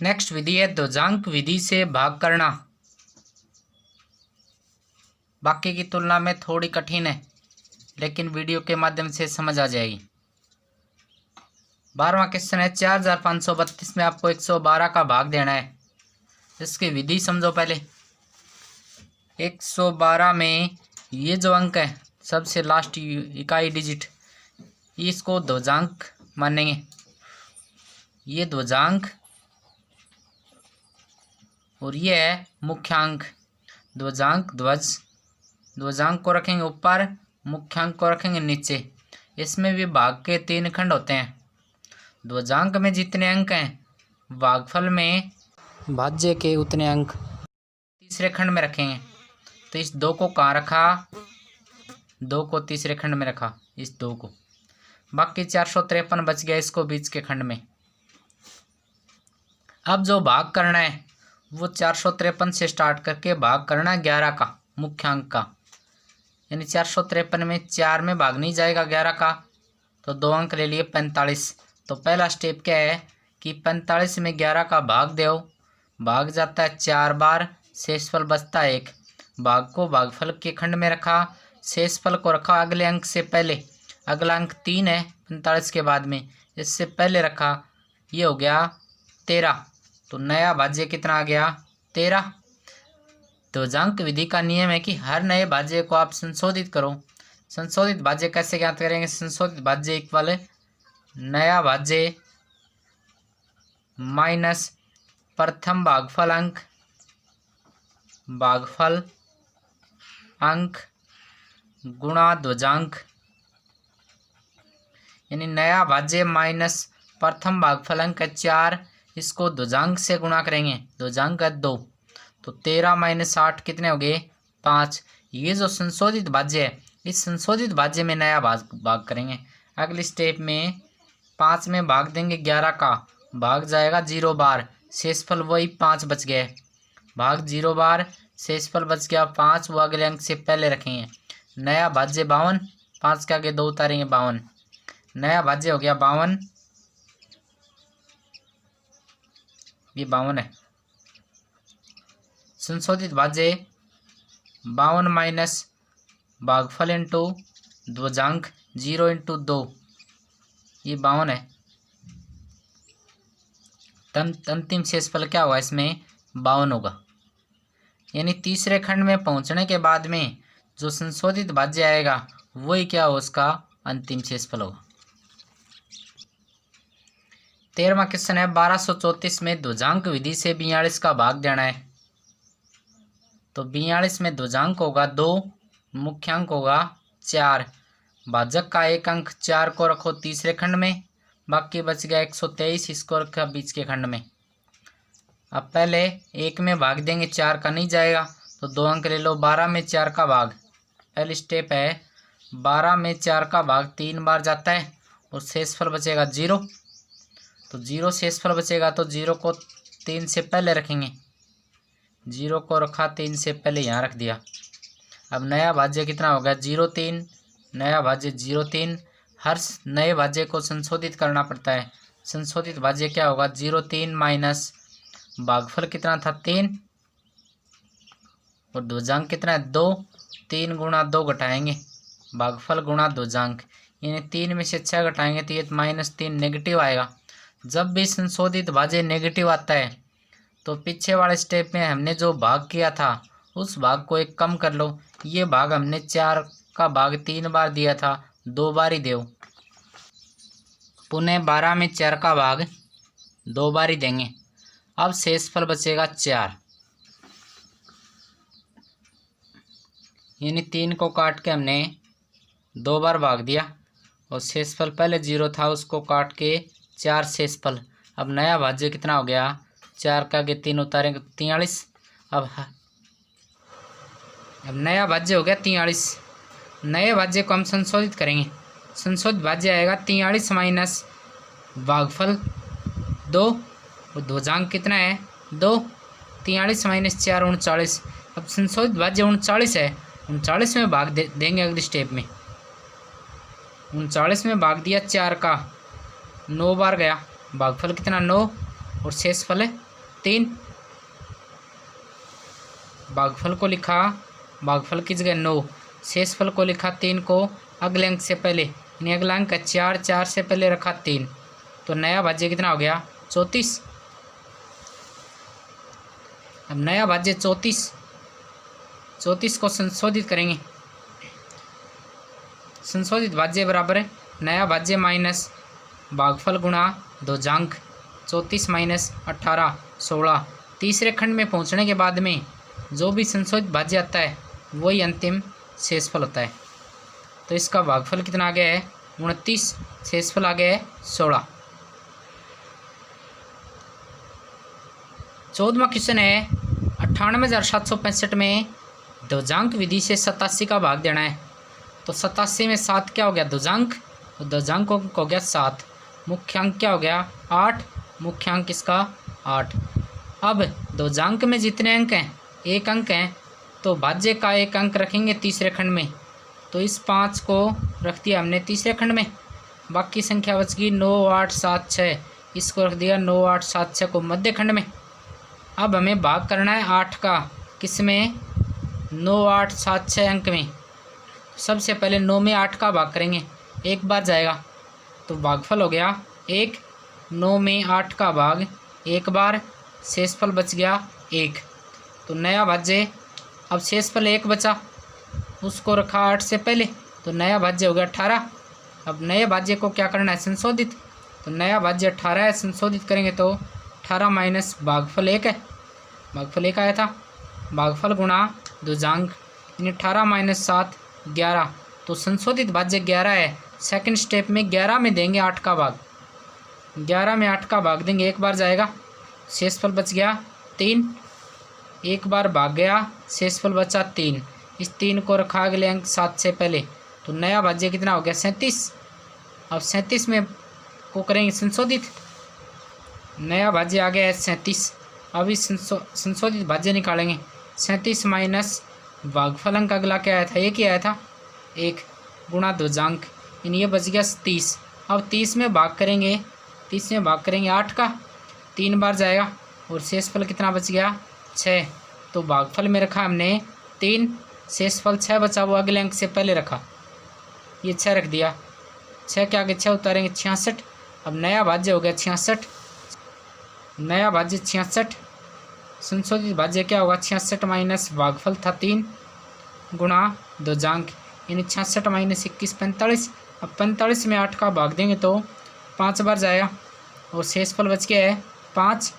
Next विधि है ध्वजांक विधि से भाग करना। बाकी की तुलना में थोड़ी कठिन है, लेकिन वीडियो के माध्यम से समझ आ जाएगी। 12वां क्वेश्चन है 4532 में आपको 112 का भाग देना है। इसकी विधि समझो पहले। 112 में ये जो अंक है सबसे लास्ट इकाई डिजिट, इसको ध्वजांक मानेंगे। ये ध्वजांक और ये है मुख्यांक। ध्वजांक ध्वजांक को रखेंगे ऊपर, मुख्यांक को रखेंगे नीचे। इसमें भी भाग के 3 खंड होते हैं। ध्वजांक में जितने अंक हैं भागफल में भाज्य के उतने अंक तीसरे खंड में रखेंगे। तो इस 2 को कहाँ रखा, 2 को तीसरे खंड में रखा, इस 2 को। बाकी 453 बच गया इसको बीच के खंड में। अब जो भाग करना है वो 453 से स्टार्ट करके भाग करना है 11 का, मुख्यांक का। यानी 453 में 4 में भाग नहीं जाएगा 11 का, तो 2 अंक ले लिए 45। तो पहला स्टेप क्या है कि 45 में 11 का भाग दो। भाग जाता है 4 बार, शेषफल बचता है 1। भाग को भागफल के खंड में रखा, शेषफल को रखा अगले अंक से पहले। अगला अंक 3 है 45 के बाद में, इससे पहले रखा। ये हो गया 13। तो नया भाज्य कितना आ गया 13। ध्वजांक विधि का नियम है कि हर नए भाज्य को आप संशोधित करो। संशोधित भाज्य कैसे ज्ञात करेंगे? संशोधित भाज्य इक्वल नया भाज्य माइनस प्रथम भागफल अंक गुणा ध्वजांक। यानी नया भाज्य माइनस प्रथम भागफल अंक 4, इसको ध्वजांक से गुणा करेंगे। ध्वजांक 2, तो 13 माइनस 8 कितने हो गए 5। ये जो संशोधित भाज्य है, इस संशोधित भाज्य में नया भाग करेंगे। अगली स्टेप में 5 में भाग देंगे 11 का, भाग जाएगा 0 बार, शेषफल वही 5 बच गए। भाग 0 बार, शेषफल बच गया 5, वो अगले अंक से पहले रखेंगे। नया भाज्य 52, 5 के आगे 2 उतारेंगे 52। नया भाज्य हो गया 52, ये 52 है। संशोधित भाज्य 52 माइनस भागफल इंटू ध्वजांक 0 इंटू 2, ये 52 है। अंतिम शेषफल क्या होगा इसमें 52 होगा। यानी तीसरे खंड में पहुंचने के बाद में जो संशोधित भाज्य आएगा वही क्या हो, उसका अंतिम शेषफल होगा। 13वां क्वेश्चन है 1234 में ध्वजांक विधि से 42 का भाग देना है। तो 42 में ध्वजांक होगा 2, मुख्यांक होगा 4। भाजक का एक अंक 4 को रखो तीसरे खंड में, बाकी बच गया 123, इसको रखा बीच के खंड में। अब पहले 1 में भाग देंगे, 4 का नहीं जाएगा, तो 2 अंक ले लो। 12 में 4 का भाग, पहली स्टेप है 12 में 4 का भाग 3 बार जाता है और शेषफल बचेगा 0। तो 0 शेषफल बचेगा, तो 0 को 3 से पहले रखेंगे। 0 को रखा 3 से पहले, यहाँ रख दिया। अब नया भाज्य कितना होगा 0 3, नया भाज्य 0 3। हर नए भाज्य को संशोधित करना पड़ता है। संशोधित भाज्य क्या होगा 0 3 माइनस भागफल कितना था 3 और ध्वजांक कितना है 2। 3 गुणा 2 घटाएंगे, भागफल गुणा ध्वजांक। यानी 3 में से 6 घटाएंगे तो ये -3 नेगेटिव आएगा। जब भी संशोधित भाज्य नेगेटिव आता है तो पीछे वाले स्टेप में हमने जो भाग किया था उस भाग को एक कम कर लो। ये भाग हमने 4 का भाग 3 बार दिया था, 2 बार ही दो। पुनः 12 में 4 का भाग 2 बार ही देंगे। अब शेषफल बचेगा 4। यानी 3 को काट के हमने 2 बार भाग दिया और शेषफल पहले 0 था उसको काट के 4 शेषफल। अब नया भाज्य कितना हो गया 4 का आगे 3 उतारेंगे 43। अब नया भाज्य हो गया 43। नए भाज्य को हम संशोधित करेंगे। संशोधित भाज्य आएगा 43 माइनस भागफल 2 और ध्वजांक कितना है 2। 43 माइनस 4 39। अब संशोधित भाज्य 39 है, 39 में भाग देंगे अगली स्टेप में। 39 में भाग दिया 4 का, 9 बार गया, भागफल कितना 9 और शेषफल है 3, भागफल को लिखा, भागफल की जगह 9, शेषफल को लिखा 3 को अगले अंक से पहले, यानी अगला अंक 4, 4 से पहले रखा 3, तो नया भाज्य कितना हो गया 34। अब नया भाज्य 34 को संशोधित करेंगे। संशोधित भाज्य बराबर है नया भाज्य माइनस भागफल गुणा ध्वजांक, 34 माइनस 18 16। तीसरे खंड में पहुंचने के बाद में जो भी संशोधित भाज्य आता है वही अंतिम शेषफल होता है। तो इसका भागफल कितना आ गया है 29, शेषफल आ गया है 16। 14वां क्वेश्चन है 98,765 में ध्वजांक विधि से 87 का भाग देना है। तो 87 में 7 क्या हो गया ध्वजांक, तो ध्वजांक हो गया 7, मुख्यांक क्या हो गया 8, मुख्यांक इसका 8। अब ध्वजांक में जितने अंक हैं 1 अंक हैं, तो भाज्य का 1 अंक रखेंगे तीसरे खंड में, तो इस 5 को रख दिया हमने तीसरे खंड में। बाकी संख्या बच गई 9 8 7 6, इसको रख दिया 9 8 7 6 को मध्य खंड में। अब हमें भाग करना है 8 का, किस में 9 8 7 6 अंक में। सबसे पहले 9 में 8 का भाग करेंगे, एक बार जाएगा तो भागफल हो गया 1, 9 में 8 का भाग एक बार, शेषफल बच गया 1। तो नया भाज्य, अब शेषफल 1 बचा, उसको रखा 8 से पहले, तो नया भाज्य हो गया 18। अब नए भाज्य को क्या करना है संशोधित, तो नया भाज्य 18 है, संशोधित करेंगे तो 18 माइनस भागफल 1 है, भागफल 1 आया था, भागफल गुणा ध्वजांक, यानी 18 माइनस 7 11। तो संशोधित भाज्य 11 है। सेकंड स्टेप में 11 में देंगे 8 का भाग, 11 में 8 का भाग देंगे, एक बार जाएगा, शेषफल बच गया 3, एक बार भाग गया, शेषफल बचा 3। इस 3 को रखा अगले अंक 7 से पहले, तो नया भाज्य कितना हो गया 37। अब 37 में को करेंगे संशोधित, नया भाज्य आ गया है 37। अब इस संशोधित भाज्य निकालेंगे, 37 माइनस भागफल अंक अगला क्या आया था 1 ही आया था, 1 गुणा ध्वजांक, यानी ये बच गया 30। अब 30 में भाग करेंगे, 30 में भाग करेंगे 8 का, 3 बार जाएगा, और शेषफल कितना बच गया 6। तो भागफल में रखा हमने 3, शेषफल 6 बचा, वो अगले अंक से पहले रखा, ये 6 रख दिया, 6 के आगे 6 उतारेंगे 66। अब नया भाज्य हो गया 66, नया भाज्य 66, संशोधित भाज्य क्या होगा 66 माइनस भागफल था 3 गुणा ध्वजांक, यानी 66 माइनस 21 45। अब 45 में 8 का भाग देंगे तो 5 बार जाएगा, और शेषफल बच गया है 5,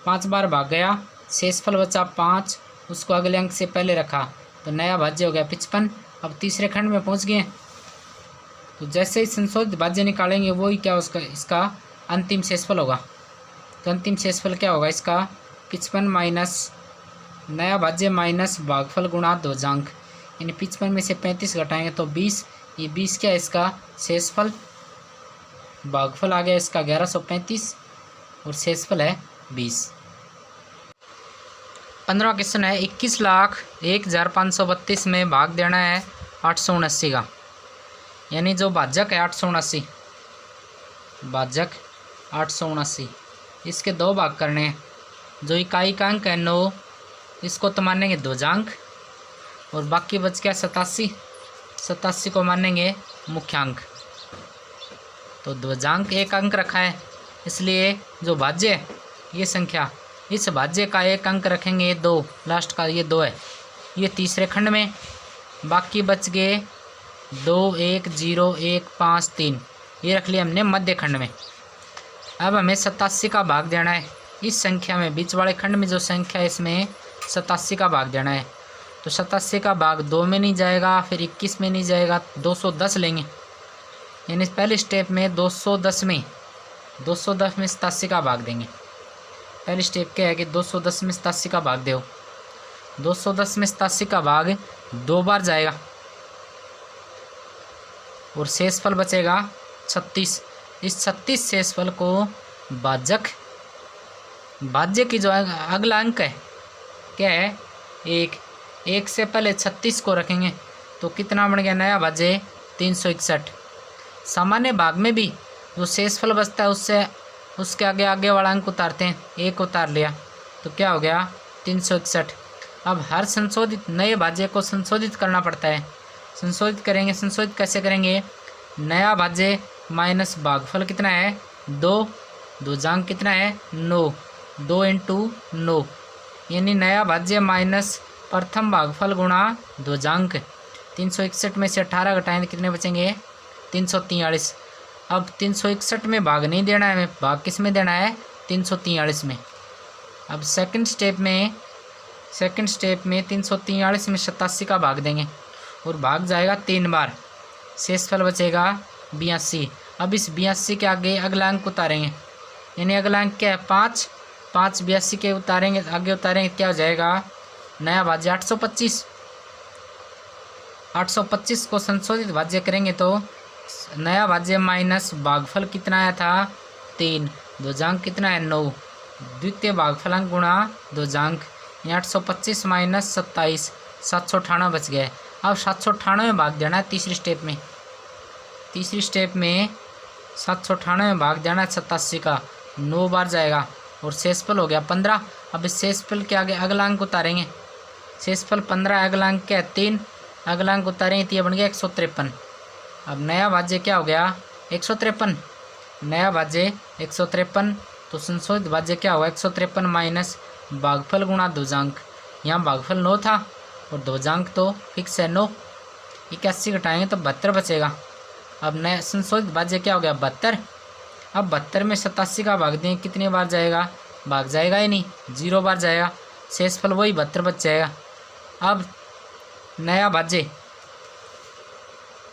5 बार भाग गया, शेषफल बचा 5, उसको अगले अंक से पहले रखा, तो नया भाज्य हो गया 55। अब तीसरे खंड में पहुंच गए, तो जैसे ही संशोधित भाज्य निकालेंगे वही क्या उसका इसका अंतिम शेषफल होगा। तो अंतिम शेषफल क्या होगा इसका 55 माइनस नया भाज्य माइनस भागफल गुणा ध्वजांक, यानी 55 में से 35 घटाएंगे तो 20, ये 20 क्या है इसका शेषफल, भागफल आ गया इसका 1135 और शेषफल है 20। 15वां क्वेश्चन है 21,01,532 में भाग देना है 879 का, यानी जो भाजक है 879, भाजक 879, इसके 2 भाग करने हैं। जो इकाई का अंक है 9, इसको तो मानेंगे ध्वजांक, और बाकी बच गया 87 को मानेंगे मुख्यांक। तो ध्वजांक 1 अंक रखा है, इसलिए जो भाज्य है ये संख्या, इस भाज्य का 1 अंक रखेंगे 2, लास्ट का ये 2 है, ये तीसरे खंड में, बाकी बच गए 2 1 0 1 5 3, ये रख लिया हमने मध्य खंड में। अब हमें 87 का भाग देना है इस संख्या में, बीच वाले खंड में जो संख्या है इसमें 87 का भाग देना है। तो 87 का भाग 2 में नहीं जाएगा, फिर 21 में नहीं जाएगा, 210 लेंगे, यानी पहले स्टेप में 210 में 87 का भाग देंगे। पहली स्टेप क्या है कि 210 में 87 का भाग दो, 210 में 87 का भाग 2 बार जाएगा, और शेषफल बचेगा 36। इस 36 शेषफल को भाज्य की जो अगला अंक है क्या है 1 से पहले 36 को रखेंगे, तो कितना बन गया नया भाज्य 361। सामान्य भाग में भी जो शेषफल बचता है उससे उसके आगे आगे वाला अंक उतारते हैं, 1 उतार लिया तो क्या हो गया 361। अब हर संशोधित नए भाज्य को संशोधित करना पड़ता है। संशोधित करेंगे, संशोधित कैसे करेंगे, नया भाज्य माइनस भागफल कितना है 2, दूजांक कितना है 9, 2 × 9 यानी नया भाज्य माइनस प्रथम भागफल गुणा दूजांक। 361 में से 18 घटाएं तो कितने बचेंगे 343। अब 361 में भाग नहीं देना है, हमें भाग किस में देना है 343 में। अब सेकंड स्टेप में 343 में 87 का भाग देंगे और भाग जाएगा 3 बार, शेषफल बचेगा 82। अब इस 82 के आगे अगला अंक उतारेंगे, यानी अगला अंक क्या है 5, 82 के उतारेंगे, आगे उतारेंगे क्या हो जाएगा नया भाज्य 825 को संशोधित भाज्य करेंगे तो नया भाज्य माइनस भागफल कितना आया था 3, दूजांक कितना है 9, द्वितीय भागफलांक गुणा दूजांक, 825 माइनस 27, 798 बच गए। अब 798 में भाग देना है तीसरी स्टेप में 798 में भाग देना है 87 का, 9 बार जाएगा और शेषफल हो गया 15। अब इस शेषफल के आगे अगला अंक उतारेंगे, शेषफल 15, अगला अंक क्या है 3, अगला अंक उतारेंगे तो ये बन गया 153। अब नया भाज्य क्या हो गया 153, नया भाज्य 153 तो संशोधित भाज्य क्या हुआ 153 माइनस भागफल गुणा दूजांक। यहाँ भागफल 9 था और दूजांक तो फिक्स है 9, 81 घटाएंगे तो 72 बचेगा। अब नया संशोधित भाज्य क्या हो गया 72। अब 72 में 87 का भाग दें कितनी बार जाएगा, भाग जाएगा ही नहीं, 0 बार जाएगा, शेषफल वही 72 बच जाएगा। अब नया भाज्य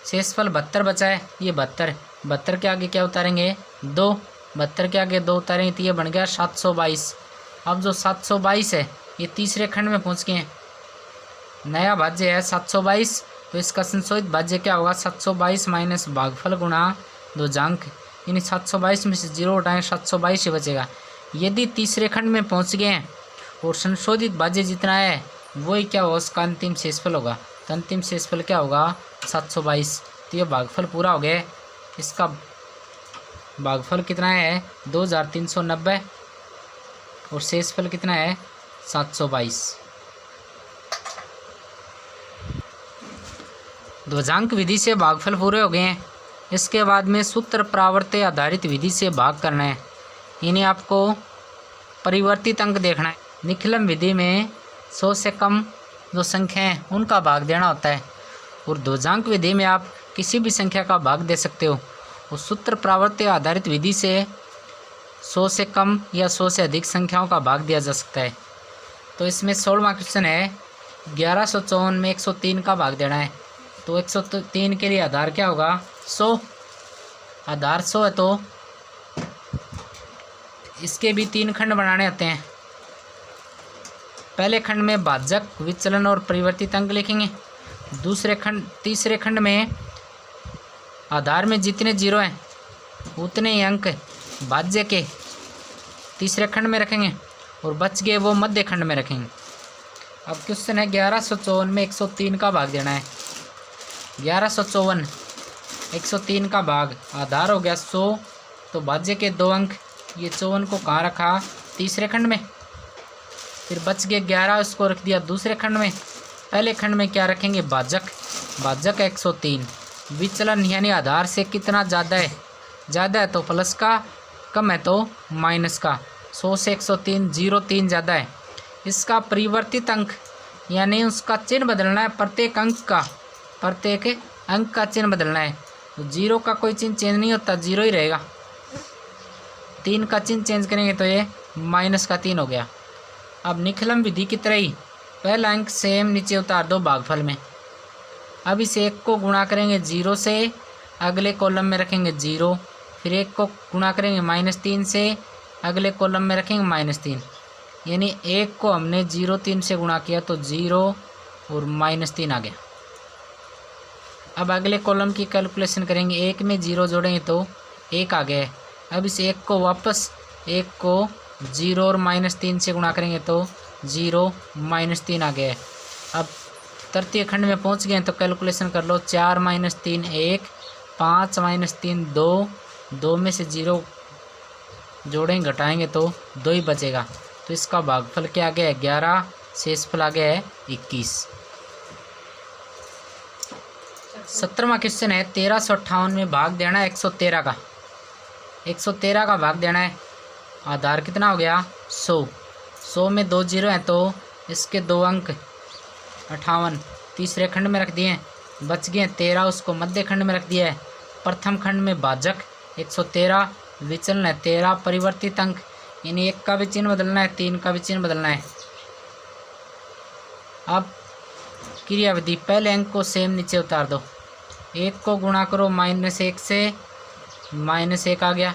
शेषफल 72 बचा है, ये 72 के आगे क्या उतारेंगे 2, 72 के आगे 2 उतारेंगे तो ये बन गया 722। अब जो 722 है ये तीसरे खंड में पहुंच गए हैं, नया भाज्य है 722 तो इसका संशोधित भाज्य क्या होगा 722 माइनस भागफल गुणा दूजांक, यानी 722 में से 0 उठाएं 722 ही बचेगा। यदि तीसरे खंड में पहुंच गए हैं और संशोधित भाज्य जितना है वही क्या होगा उसका अंतिम शेषफल होगा, तो अंतिम शेषफल क्या होगा 722। तो ये भागफल पूरा हो गया। इसका भागफल कितना है 2390 और शेषफल कितना है 722। दूजांक विधि से भागफल पूरे हो गए हैं। इसके बाद में सूत्र प्रावर्त्य आधारित विधि से भाग करना है, यानी आपको परिवर्तित अंक देखना है। निखिलम विधि में 100 से कम जो संख्या हैं उनका भाग देना होता है और दूजांक विधि में आप किसी भी संख्या का भाग दे सकते हो। और सूत्र प्रावर्त्य आधारित विधि से 100 से कम या 100 से अधिक संख्याओं का भाग दिया जा सकता है। तो इसमें 16वां क्वेश्चन है 1154 में 103 का भाग देना है, तो 103 के लिए आधार क्या होगा 100, आधार 100 है तो इसके भी 3 खंड बनाने होते हैं। पहले खंड में भाजक, विचलन और परिवर्तित अंक लिखेंगे। तीसरे खंड में आधार में जितने 0 हैं उतने ही अंक भाज्य के तीसरे खंड में रखेंगे और बच गए वो मध्य खंड में रखेंगे। अब क्वेश्चन है 1154 में 103 का भाग देना है। 1154 103 का भाग, आधार हो गया 100 तो भाज्य के 2 अंक, ये 54 को कहाँ रखा तीसरे खंड में, फिर बच गए 11 उसको रख दिया दूसरे खंड में। पहले खंड में क्या रखेंगे भाजक 103, विचलन यानी आधार से कितना ज़्यादा है तो प्लस का, कम है तो माइनस का। 100 से 103 03 ज़्यादा है। इसका परिवर्तित अंक यानी उसका चिन्ह बदलना है, प्रत्येक अंक का चिन्ह बदलना है। तो 0 का कोई चिन्ह चेंज नहीं होता, 0 ही रहेगा। 3 का चिन्ह चेंज करेंगे तो ये -3 हो गया। अब निखिलम विधि की तरह ही पहला अंक सेम नीचे उतार दो भागफल में। अब इस 1 को गुणा करेंगे 0 से, अगले कॉलम में रखेंगे 0, फिर 1 को गुणा करेंगे -3 से, अगले कॉलम में रखेंगे -3, यानी 1 को हमने 0 3 से गुणा किया तो 0 और -3 आ गया। अब अगले कॉलम की कैलकुलेशन करेंगे, 1 में 0 जोड़ेंगे तो 1 आ गया। अब इस 1 को वापस 1 को 0 और -3 से गुणा करेंगे तो 0 -3 आ गया। अब तृतीय खंड में पहुंच गए तो कैलकुलेशन कर लो, 4 -3 1, 5 -3 2, 2 में से 0 जोड़ेंगे घटाएंगे तो 2 ही बचेगा। तो इसका भागफल क्या आ गया है 11, शेषफल आ गया है 21। 17वां क्वेश्चन है 1358 में भाग देना है 113 का। 113 का भाग देना है, आधार कितना हो गया 100। 100 में 2 जीरो हैं तो इसके 2 अंक 58 तीसरे खंड में रख दिए, बच गए 13, उसको मध्य खंड में रख दिया है। प्रथम खंड में भाजक 113, विचलन है 13, परिवर्तित अंक यानी 1 का भी चिन्ह बदलना है, 3 का भी चिन्ह बदलना है। अब क्रियाविधि, पहले अंक को सेम नीचे उतार दो, 1 को गुणा करो -1 से -1 आ गया,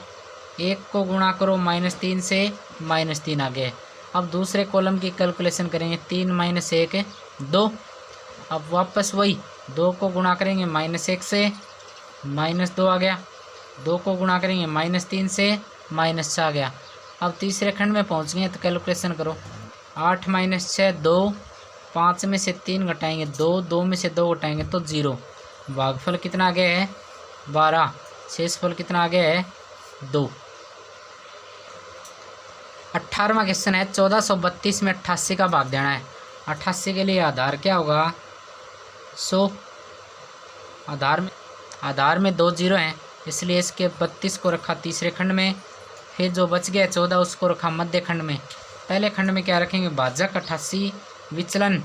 1 को गुणा करो -3 से -3 आ गया। अब दूसरे कॉलम की कैलकुलेशन करेंगे, 3 - 1 2। अब वापस वही 2 को गुणा करेंगे -1 से -2 आ गया, 2 को गुणा करेंगे -3 से -6 आ गया। अब तीसरे खंड में पहुंच गए तो कैलकुलेशन करो, 8 - 6 2, 5 में से 3 घटाएंगे 2, 2 में से 2 घटाएंगे तो 0। भागफल कितना आ गया है 12, शेषफल कितना आ गया है 2। 18वां क्वेश्चन है 1432 में 88 का भाग देना है। 88 के लिए आधार क्या होगा 100। आधार में 2 जीरो हैं इसलिए इसके 32 को रखा तीसरे खंड में, फिर जो बच गया 14 उसको रखा मध्य खंड में। पहले खंड में क्या रखेंगे भाजक 88, विचलन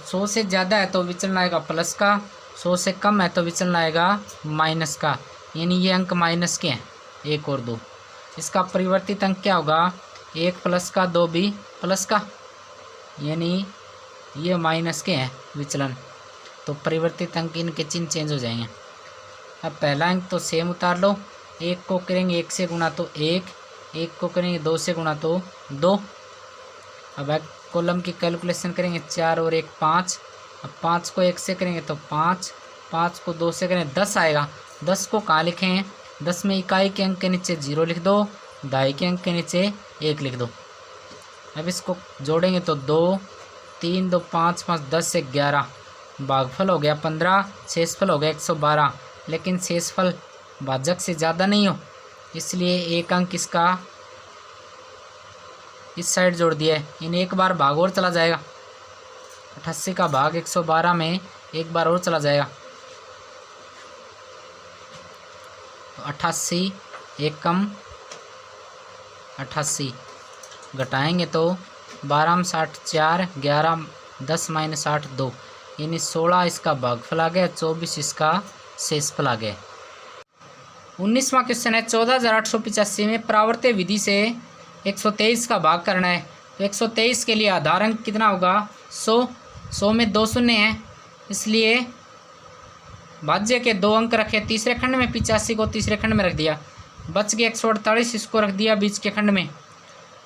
100 से ज़्यादा है तो विचलन आएगा प्लस का, 100 से कम है तो विचलन आएगा माइनस का, यानी ये अंक माइनस के हैं 1 और 2। इसका परिवर्तित अंक क्या होगा 1 प्लस का 2 भी प्लस का, यानी ये माइनस के हैं विचलन, तो परिवर्तित अंक इनके चिन्ह चेंज हो जाएंगे। अब पहला अंक तो सेम उतार लो, 1 को करेंगे 1 से गुणा तो 1, 1 को करेंगे 2 से गुणा तो 2। अब कॉलम की कैलकुलेशन करेंगे 4 और 1 5। अब 5 को 1 से करेंगे तो 5, 5 को 2 से करेंगे 10 आएगा। 10 को कहाँ लिखें 10 में इकाई के अंक के नीचे 0 लिख दो, दहाई के अंक के नीचे 1 लिख दो। अब इसको जोड़ेंगे तो 2 3 2 5 5 10 से 11, भागफल हो गया 15, शेषफल हो गया 112। लेकिन शेषफल भाजक से ज़्यादा नहीं हो इसलिए एक अंक इसका इस साइड जोड़ दिया है, इन एक बार भाग और चला जाएगा। 88 का भाग 112 में एक बार और चला जाएगा तो 88 एक कम 88 घटाएंगे तो 12 में 60 4, 11 10 - 8 2, यानी 16 इसका भागफल आ गया, 24 इसका शेषफल आ गया। 19वां क्वेश्चन है 14885 में प्रावर्त्य विधि से 123 का भाग करना है। तो 123 के लिए आधार अंक कितना होगा 100। 100 में 2 शून्य हैं इसलिए भाज्य के 2 अंक रखे, तीसरे खंड में 85 को तीसरे खंड में रख दिया, बच गया 148, इसको रख दिया बीच के खंड में।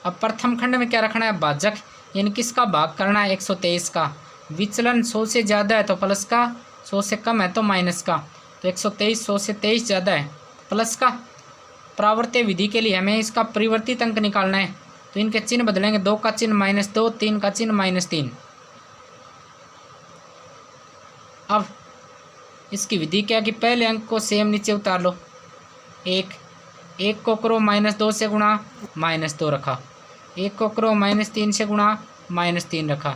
अब प्रथम खंड में क्या रखना है भाजक, यानी किसका भाग करना है 123 का। विचलन 100 से ज़्यादा है तो प्लस का, 100 से कम है तो माइनस का, तो 123 100 से 23 ज़्यादा है प्लस का। प्रावर्त्य विधि के लिए हमें इसका परिवर्तित अंक निकालना है तो इनके चिन्ह बदलेंगे, 2 का चिन्ह -2, 3 का चिन्ह -3। अब इसकी विधि क्या कि पहले अंक को सेम नीचे उतार लो, 1 को करो -2 से गुणा -2 रखा, 1 को करो -3 से गुणा -3 रखा।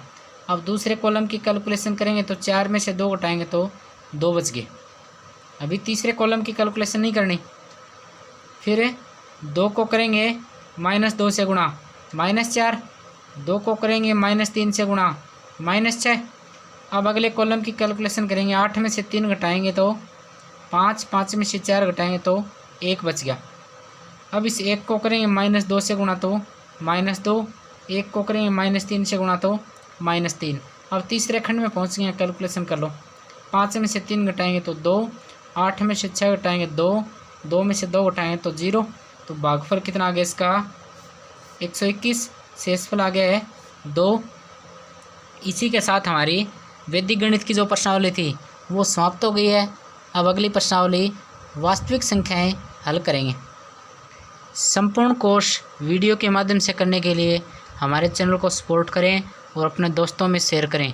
अब दूसरे कॉलम की कैलकुलेशन करेंगे तो 4 में से 2 घटाएंगे तो 2 बच गए। अभी तीसरे कॉलम की कैलकुलेशन नहीं करनी, फिर 2 को करेंगे -2 से गुणा -4, 2 को करेंगे -3 से गुणा -6। अब अगले कॉलम की कैलकुलेशन करेंगे, 8 में से 3 घटाएंगे तो 5, 5 में से 4 घटाएंगे तो 1 बच गया। अब इस 1 को करेंगे -2 से गुणा तो -2, 1 को करेंगे -3 से गुणा तो -3। अब तीसरे खंड में पहुंच गए, कैलकुलेशन कर लो, 5 में से 3 घटाएंगे तो 2, 8 में से 6 घटाएंगे 2, 2 में से 2 घटाएंगे तो 0। तो भागफल कितना आ गया इसका 121, शेषफल आ गया है 2। इसी के साथ हमारी वैदिक गणित की जो प्रश्नावली थी वो समाप्त हो गई है। अब अगली प्रश्नावली वास्तविक संख्याएं हल करेंगे। संपूर्ण कोर्स वीडियो के माध्यम से करने के लिए हमारे चैनल को सपोर्ट करें और अपने दोस्तों में शेयर करें।